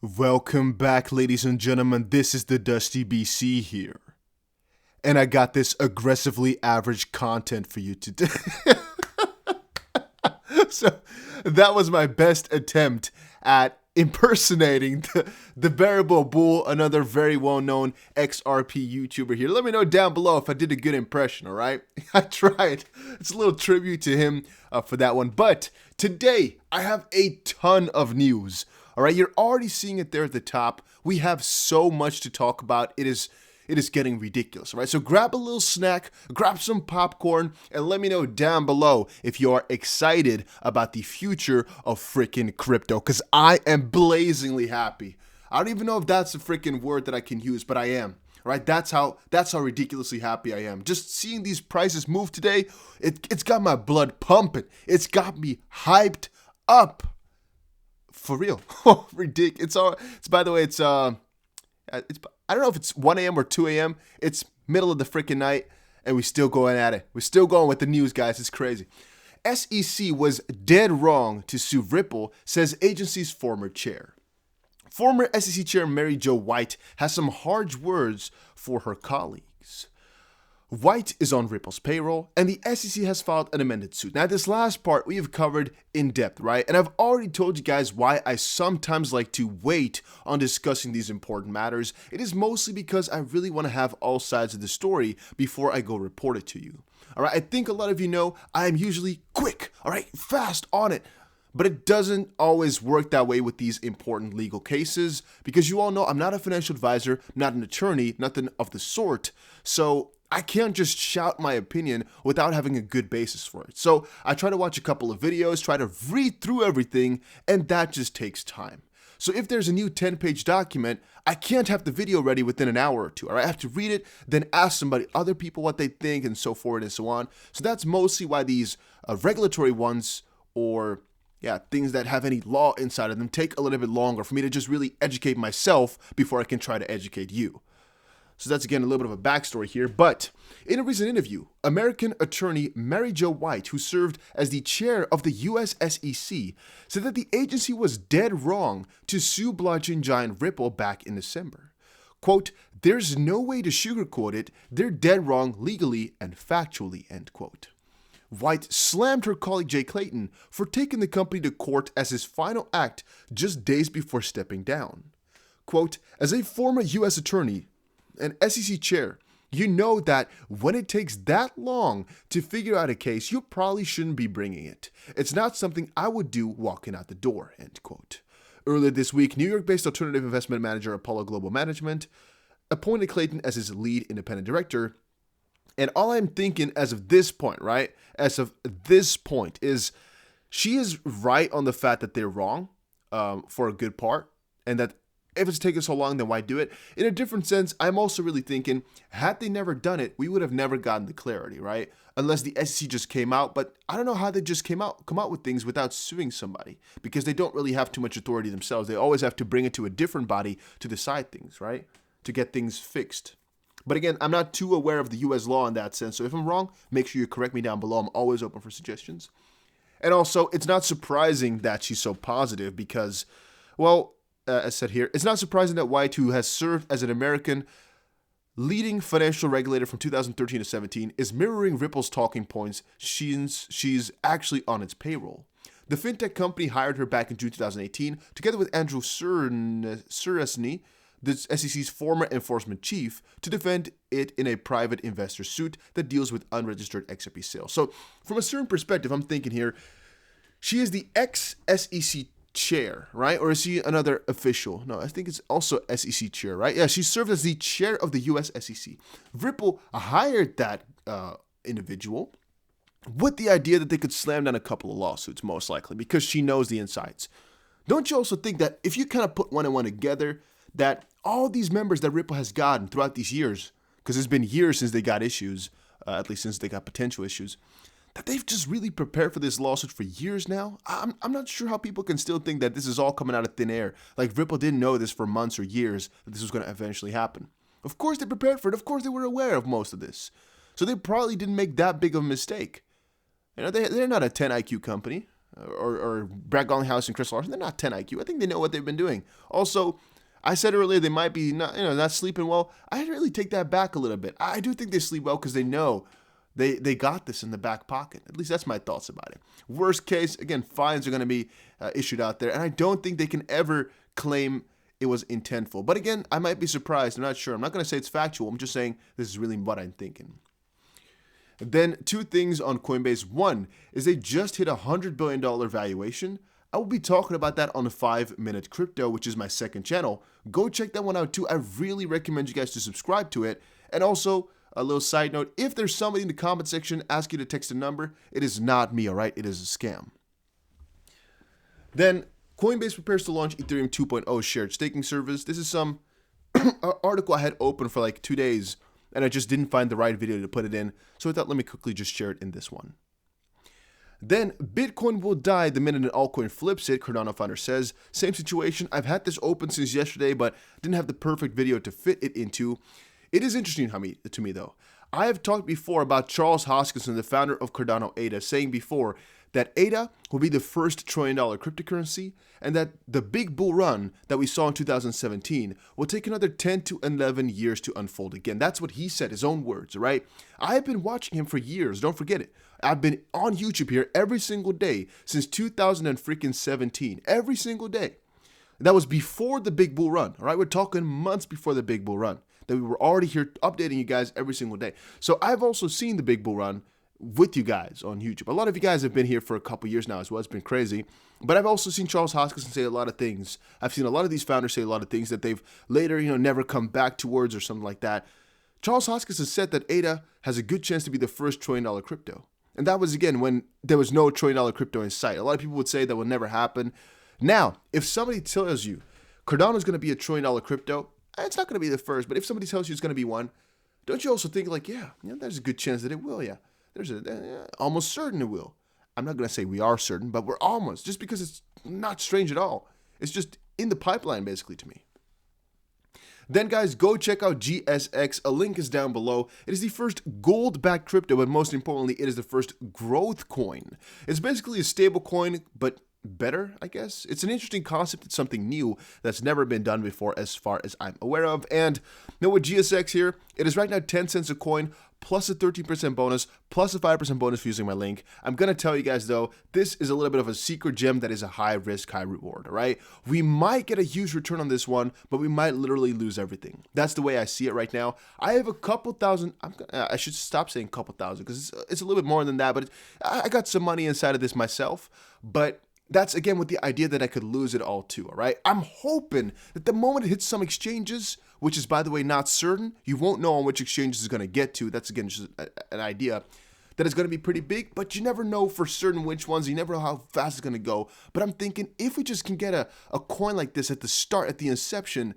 Welcome back, ladies and gentlemen. This is the Dusty BC here. And I got this aggressively average content for you today. So, that was my best attempt at impersonating the Variable Bull, another very well-known XRP YouTuber here. Let me know down below if I did a good impression, all right? I tried. It's a little tribute to him for that one. But today, I have a ton of news. All right, you're already seeing it there at the top. We have so much to talk about. It is getting ridiculous, all right? So grab a little snack, grab some popcorn, and let me know down below if you are excited about the future of freaking crypto, because I am blazingly happy. I don't even know if that's a freaking word that I can use, but I am. All right, that's how ridiculously happy I am. Just seeing these prices move today, it's got my blood pumping. It's got me hyped up. For real. Ridiculous. It's by the way, it's I don't know if it's 1 a.m. or 2 a.m. It's middle of the freaking night, and we're still going at it. We're still going with the news, guys. It's crazy. SEC was dead wrong to sue Ripple, says agency's former chair. Former SEC chair Mary Jo White has some harsh words for her colleagues. White is on Ripple's payroll, and the SEC has filed an amended suit. Now, this last part we have covered in depth, right? And I've already told you guys why I sometimes like to wait on discussing these important matters. It is mostly because I really want to have all sides of the story before I go report it to you. All right, I think a lot of you know I am usually quick, all right, fast on it. But it doesn't always work that way with these important legal cases because you all know I'm not a financial advisor, not an attorney, nothing of the sort. So I can't just shout my opinion without having a good basis for it. So I try to watch a couple of videos, try to read through everything, and that just takes time. So if there's a new 10-page document, I can't have the video ready within an hour or two. All right? I have to read it, then ask somebody, other people what they think, and so forth and so on. So that's mostly why these regulatory ones or things that have any law inside of them take a little bit longer for me to just really educate myself before I can try to educate you. So that's, again, a little bit of a backstory here. But in a recent interview, American attorney Mary Jo White, who served as the chair of the US SEC, said that the agency was dead wrong to sue blockchain giant Ripple back in December. Quote, "There's no way to sugarcoat it. They're dead wrong legally and factually," end quote. White slammed her colleague Jay Clayton for taking the company to court as his final act just days before stepping down. Quote, "As a former US attorney, an SEC chair, you know that when it takes that long to figure out a case, you probably shouldn't be bringing it. It's not something I would do walking out the door," end quote. Earlier this week, New York-based alternative investment manager Apollo Global Management appointed Clayton as his lead independent director. And all I'm thinking as of this point, right, is she is right on the fact that they're wrong for a good part, and that if it's taken so long, then why do it? In a different sense, I'm also really thinking, had they never done it, we would have never gotten the clarity, right? Unless the SEC just came out, but I don't know how they just come out with things without suing somebody, because they don't really have too much authority themselves. They always have to bring it to a different body to decide things, right? To get things fixed. But again, I'm not too aware of the U.S. law in that sense, so if I'm wrong, make sure you correct me down below. I'm always open for suggestions. And also, it's not surprising that she's so positive because, well, as said here, it's not surprising that White, who has served as an American leading financial regulator from 2013 to 17, is mirroring Ripple's talking points. She's actually on its payroll. The fintech company hired her back in June 2018, together with Andrew Suresny, the SEC's former enforcement chief, to defend it in a private investor suit that deals with unregistered XRP sales. So from a certain perspective, I'm thinking here, she is the ex-SEC chair, right? Or is she another official? No, I think it's also SEC chair, right? Yeah, she served as the chair of the US SEC. Ripple hired that individual with the idea that they could slam down a couple of lawsuits, most likely, because she knows the insides. Don't you also think that if you kind of put one and one together, that all these members that Ripple has gotten throughout these years, because it's been years since they got issues, at least since they got potential issues, that they've just really prepared for this lawsuit for years now? I'm not sure how people can still think that this is all coming out of thin air. Like Ripple didn't know this for months or years, that this was going to eventually happen. Of course they prepared for it. Of course they were aware of most of this. So they probably didn't make that big of a mistake. You know, they're not a 10 IQ company. or Brad Garlinghouse and Chris Larson, they're not 10 IQ. I think they know what they've been doing. Also, I said earlier they might be not sleeping well. I really take that back a little bit. I do think they sleep well because they know they got this in the back pocket. At least that's my thoughts about it. Worst case, again, fines are going to be issued out there, and I don't think they can ever claim it was intentful. But again, I might be surprised. I'm not sure. I'm not going to say it's factual. I'm just saying this is really what I'm thinking. Then two things on Coinbase. One is they just hit $100 billion valuation. I will be talking about that on 5-Minute Crypto, which is my second channel. Go check that one out too. I really recommend you guys to subscribe to it. And also, a little side note, if there's somebody in the comment section asking you to text a number, it is not me, all right? It is a scam. Then, Coinbase prepares to launch Ethereum 2.0 shared staking service. This is some article I had open for like 2 days, and I just didn't find the right video to put it in. So I thought, let me quickly just share it in this one. Then, Bitcoin will die the minute an altcoin flips it, Cardano founder says. Same situation. I've had this open since yesterday, but didn't have the perfect video to fit it into. It is interesting to me, though. I have talked before about Charles Hoskinson, the founder of Cardano ADA, saying before that ADA will be the first $1 trillion cryptocurrency, and that the big bull run that we saw in 2017 will take another 10 to 11 years to unfold again. That's what he said, his own words, right? I have been watching him for years, don't forget it. I've been on YouTube here every single day since 2017, every single day. That was before the big bull run, all right? We're talking months before the big bull run, that we were already here updating you guys every single day. So I've also seen the big bull run with you guys on YouTube. A lot of you guys have been here for a couple years now as well. It's been crazy. But I've also seen Charles Hoskinson say a lot of things. I've seen a lot of these founders say a lot of things that they've later, never come back towards or something like that. Charles Hoskinson said that ADA has a good chance to be the first $1 trillion crypto. And that was, again, when there was no $1 trillion crypto in sight. A lot of people would say that will never happen. Now, if somebody tells you Cardano is going to be a $1 trillion crypto, it's not going to be the first. But if somebody tells you it's going to be one, don't you also think like, there's a good chance that it will, There's almost certain it will. I'm not going to say we are certain, but we're almost. Just because it's not strange at all. It's just in the pipeline, basically, to me. Then, guys, go check out GSX. A link is down below. It is the first gold-backed crypto, but most importantly, it is the first growth coin. It's basically a stable coin, but better, I guess. It's an interesting concept. It's something new that's never been done before as far as I'm aware of. And with GSX here, it is right now 10 cents a coin, plus a 13% bonus, plus a 5% bonus for using my link. I'm going to tell you guys, though, this is a little bit of a secret gem that is a high risk, high reward, all right? We might get a huge return on this one, but we might literally lose everything. That's the way I see it right now. I have a couple thousand, I should stop saying couple thousand because it's a little bit more than that, but I got some money inside of this myself, but that's, again, with the idea that I could lose it all too, all right? I'm hoping that the moment it hits some exchanges, which is, by the way, not certain, you won't know on which exchanges it's going to get to. That's, again, just an idea that it's going to be pretty big, but you never know for certain which ones. You never know how fast it's going to go. But I'm thinking if we just can get a coin like this at the start, at the inception,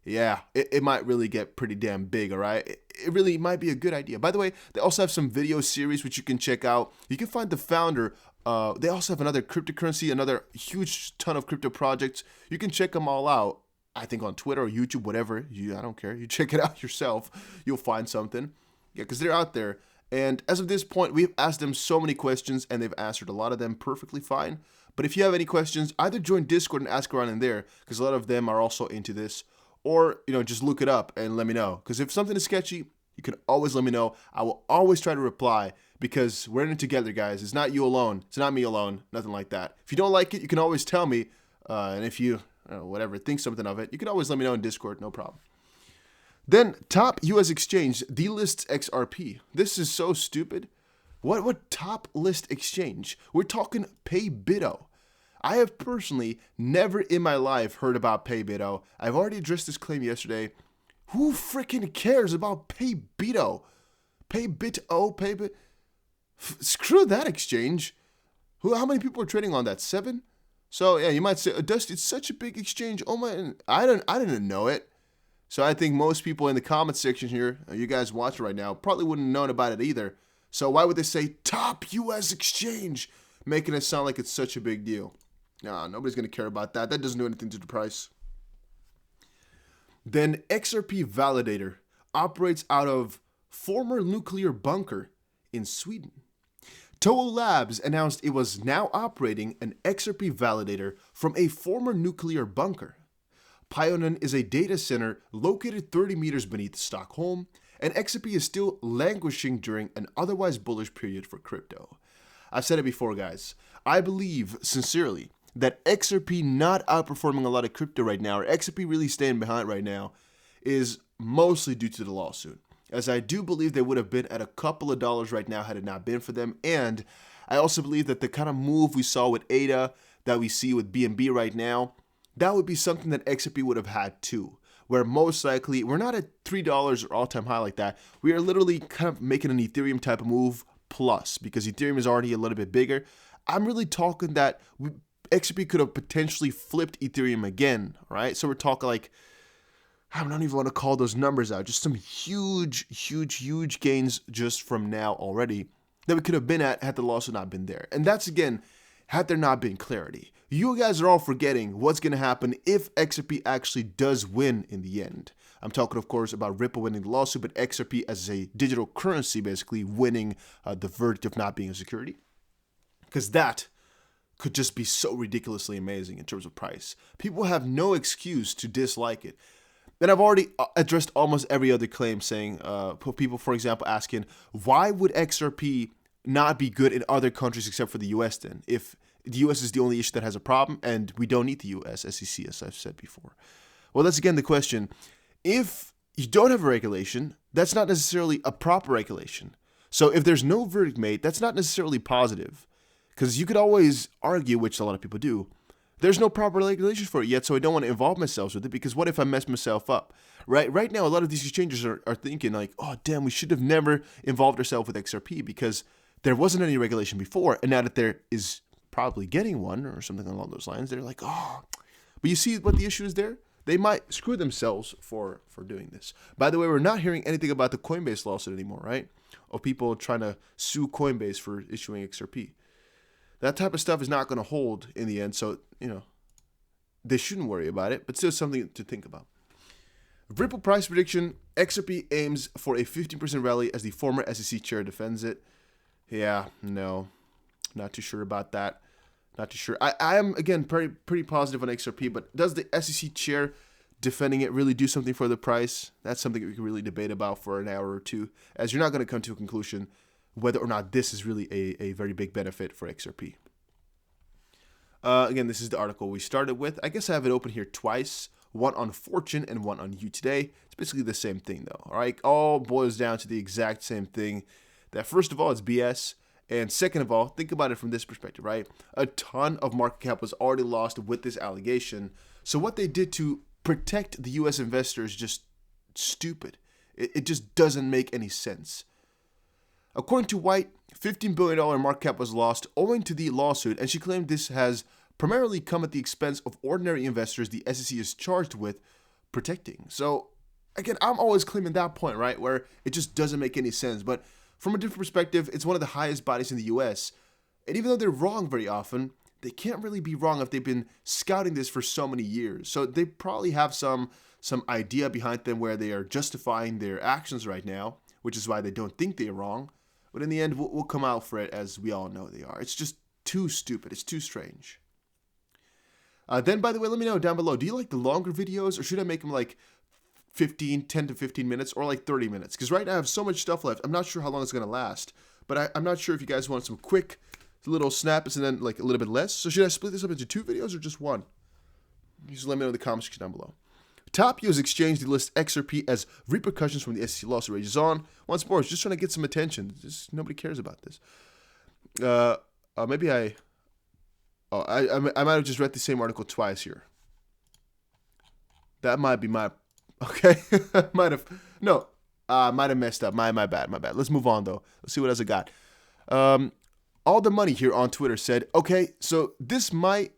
it might really get pretty damn big, all right? It really might be a good idea. By the way, they also have some video series which you can check out. You can find the founder. They also have another cryptocurrency, another huge ton of crypto projects. You can check them all out, I think, on Twitter or YouTube, whatever. I don't care. You check it out yourself. You'll find something. Yeah, because they're out there. And as of this point, we've asked them so many questions, and they've answered a lot of them perfectly fine. But if you have any questions, either join Discord and ask around in there, because a lot of them are also into this. Or, just look it up and let me know. Because if something is sketchy, you can always let me know. I will always try to reply because we're in it together, guys. It's not you alone. It's not me alone. Nothing like that. If you don't like it, you can always tell me. And if you, think something of it, you can always let me know in Discord. No problem. Then, top U.S. exchange delists XRP. This is so stupid. What top list exchange? We're talking PayBito. I have personally never in my life heard about PayBito. I've already addressed this claim yesterday. Who freaking cares about PayBito? PayBito, screw that exchange. How many people are trading on that? 7? So yeah, you might say, Dusty, it's such a big exchange. Oh my, I didn't know it. So I think most people in the comment section here, you guys watching right now, probably wouldn't have known about it either. So why would they say top U.S. exchange, making it sound like it's such a big deal? No, nobody's going to care about that. That doesn't do anything to the price. Then XRP Validator operates out of former nuclear bunker in Sweden. Toho Labs announced it was now operating an XRP validator from a former nuclear bunker. Pionen is a data center located 30 meters beneath Stockholm, and XRP is still languishing during an otherwise bullish period for crypto. I've said it before, guys. I believe, sincerely, that XRP not outperforming a lot of crypto right now, or XRP really staying behind right now, is mostly due to the lawsuit. As I do believe they would have been at a couple of dollars right now had it not been for them. And I also believe that the kind of move we saw with ADA, that we see with BNB right now, that would be something that XRP would have had too. Where most likely, we're not at $3 or all-time high like that. We are literally kind of making an Ethereum type of move plus, because Ethereum is already a little bit bigger. I'm really talking that XRP could have potentially flipped Ethereum again, right? So we're talking like, I don't even want to call those numbers out. Just some huge gains just from now already that we could have been at had the lawsuit not been there. And that's, again, had there not been clarity. You guys are all forgetting what's going to happen if XRP actually does win in the end. I'm talking, of course, about Ripple winning the lawsuit, but XRP as a digital currency basically winning the verdict of not being a security. Because that could just be so ridiculously amazing in terms of price. People have no excuse to dislike it. And I've already addressed almost every other claim saying, people, for example, asking, why would XRP not be good in other countries except for the US then? If the US is the only issue that has a problem and we don't need the US SEC, as I've said before. Well, that's again the question. If you don't have a regulation, that's not necessarily a proper regulation. So if there's no verdict made, that's not necessarily positive. Because you could always argue, which a lot of people do, there's no proper regulation for it yet, so I don't want to involve myself with it, because what if I mess myself up? Right now, a lot of these exchanges are thinking like, oh, damn, we should have never involved ourselves with XRP because there wasn't any regulation before, and now that there is probably getting one or something along those lines, they're like, oh. But you see what the issue is there? They might screw themselves for doing this. By the way, we're not hearing anything about the Coinbase lawsuit anymore, right? Or people trying to sue Coinbase for issuing XRP. That type of stuff is not going to hold in the end, so, they shouldn't worry about it, but still something to think about. Ripple price prediction, XRP aims for a 15% rally as the former SEC chair defends it. Yeah, no, not too sure about that. Not too sure. I am, again, pretty positive on XRP, but does the SEC chair defending it really do something for the price? That's something we can really debate about for an hour or two, as you're not going to come to a conclusion whether or not this is really a very big benefit for XRP. Again, this is the article we started with. I guess I have it open here twice, one on Fortune and one on You Today. It's basically the same thing, though. All right, all boils down to the exact same thing. That first of all, it's BS, and second of all, think about it from this perspective, right? A ton of market cap was already lost with this allegation. So what they did to protect the U.S. investors is just stupid. It just doesn't make any sense. According to White, $15 billion market cap was lost owing to the lawsuit, and she claimed this has primarily come at the expense of ordinary investors the SEC is charged with protecting. So, again, I'm always claiming that point, right, where it just doesn't make any sense. But from a different perspective, it's one of the highest bodies in the U.S., and even though they're wrong very often, they can't really be wrong if they've been scouting this for so many years. So they probably have some idea behind them where they are justifying their actions right now, which is why they don't think they're wrong. But in the end, we'll come out for it as we all know they are. It's just too stupid. It's too strange. Then, by the way, let me know down below. Do you like the longer videos, or should I make them like 10 to 15 minutes, or like 30 minutes? Because right now I have so much stuff left. I'm not sure how long it's going to last. But I'm not sure if you guys want some quick little snaps and then like a little bit less. So should I split this up into 2 videos or just one? Just let me know in the comments section down below. Top US exchange delist XRP as repercussions from the SEC lawsuit rages on. Once more, it's just trying to get some attention. Just nobody cares about this. Maybe I might have just read the same article twice here. That might be my okay. might have messed up. My bad. Let's move on though. Let's see what else I got. All the money here on Twitter said, okay, so this might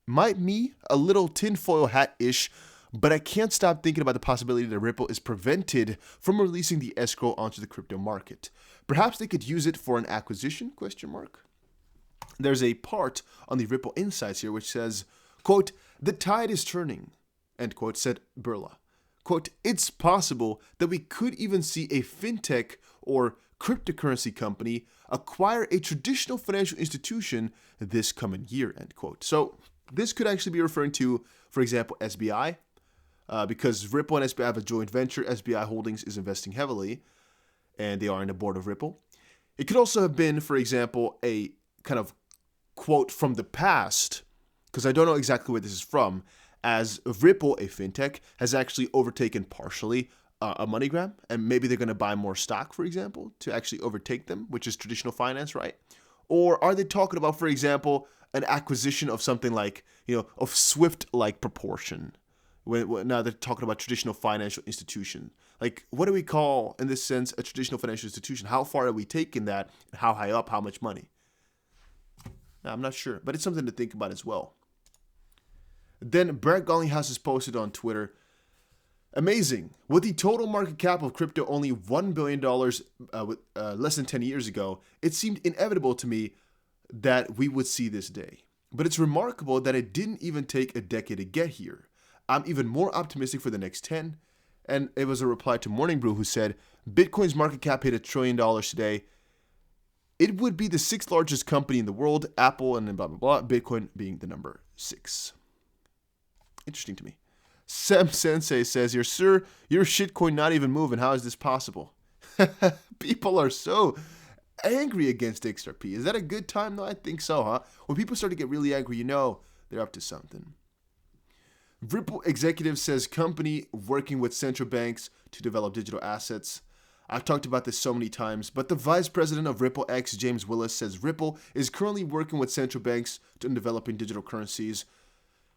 me a little tinfoil hat-ish. But I can't stop thinking about the possibility that Ripple is prevented from releasing the escrow onto the crypto market. Perhaps they could use it for an acquisition, ? There's a part on the Ripple Insights here which says, quote, "The tide is turning," end quote, said Burla. quote, it's possible that we could even see a fintech or cryptocurrency company acquire a traditional financial institution this coming year, end quote. So this could actually be referring to, for example, SBI, because Ripple and SBI have a joint venture. SBI Holdings is investing heavily, and they are in the board of Ripple. It could also have been, for example, a kind of quote from the past, because I don't know exactly where this is from, as Ripple, a fintech, has actually overtaken partially a MoneyGram, and maybe they're going to buy more stock, for example, to actually overtake them, which is traditional finance, right? Or are they talking about, for example, an acquisition of something like, of Swift-like proportion? Now they're talking about traditional financial institution. Like, what do we call, in this sense, a traditional financial institution? How far are we taking that? How high up? How much money? Now, I'm not sure, but it's something to think about as well. Then Brett Garlinghouse has posted on Twitter, amazing. With the total market cap of crypto only $1 billion less than 10 years ago, it seemed inevitable to me that we would see this day. But it's remarkable that it didn't even take a decade to get here. I'm even more optimistic for the next 10. And it was a reply to Morning Brew, who said, Bitcoin's market cap hit $1 trillion today. It would be the 6th largest company in the world, Apple, and then blah, blah, blah, Bitcoin being the number 6. Interesting to me. Sam Sensei says here, sir, your shitcoin not even moving. How is this possible? People are so angry against XRP. Is that a good time, though? I think so, huh? When people start to get really angry, they're up to something. Ripple executive says company working with central banks to develop digital assets. I've talked about this so many times, but the vice president of Ripple X, James Willis, says Ripple is currently working with central banks in developing digital currencies.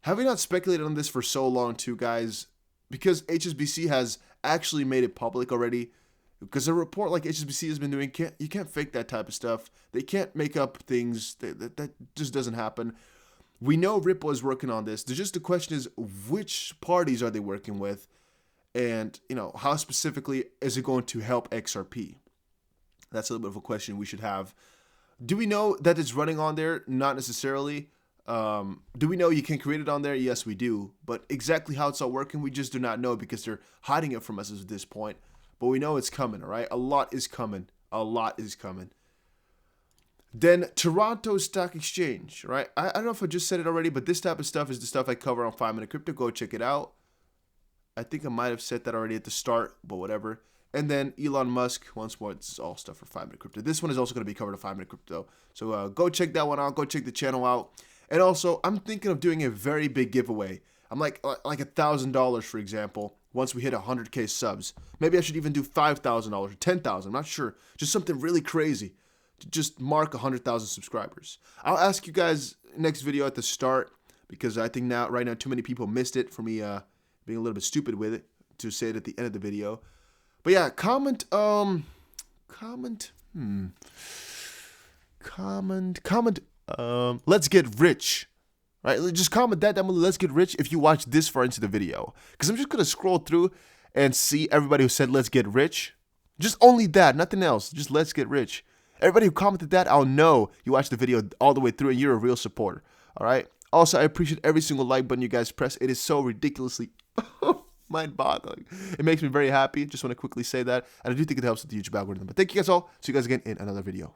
Have we not speculated on this for so long too, guys? Because HSBC has actually made it public already. Because a report like HSBC has been doing, you can't fake that type of stuff. They can't make up things. That just doesn't happen. We know Ripple is working on this. The question is, which parties are they working with? And, how specifically is it going to help XRP? That's a little bit of a question we should have. Do we know that it's running on there? Not necessarily. Do we know you can create it on there? Yes, we do. But exactly how it's all working, we just do not know because they're hiding it from us at this point. But we know it's coming, all right? A lot is coming. A lot is coming. Then Toronto Stock Exchange, right? I don't know if I just said it already, but this type of stuff is the stuff I cover on 5 Minute Crypto. Go check it out. I think I might have said that already at the start, but whatever. And then Elon Musk, once more, it's all stuff for 5 Minute Crypto. This one is also going to be covered on 5 Minute Crypto. So go check that one out. Go check the channel out. And also, I'm thinking of doing a very big giveaway. I'm like $1,000, for example, once we hit 100K subs. Maybe I should even do $5,000 or $10,000. I'm not sure. Just something really crazy to just mark 100,000 subscribers. I'll ask you guys next video at the start because I think right now too many people missed it for me being a little bit stupid with it to say it at the end of the video. But yeah, comment, let's get rich, right? Just comment that down below, let's get rich, if you watch this far into the video. Because I'm just going to scroll through and see everybody who said let's get rich. Just only that, nothing else. Just let's get rich. Everybody who commented that, I'll know you watched the video all the way through and you're a real supporter, all right? Also, I appreciate every single like button you guys press. It is so ridiculously mind-boggling. It makes me very happy. Just want to quickly say that. And I do think it helps with the YouTube algorithm. But thank you guys all. See you guys again in another video.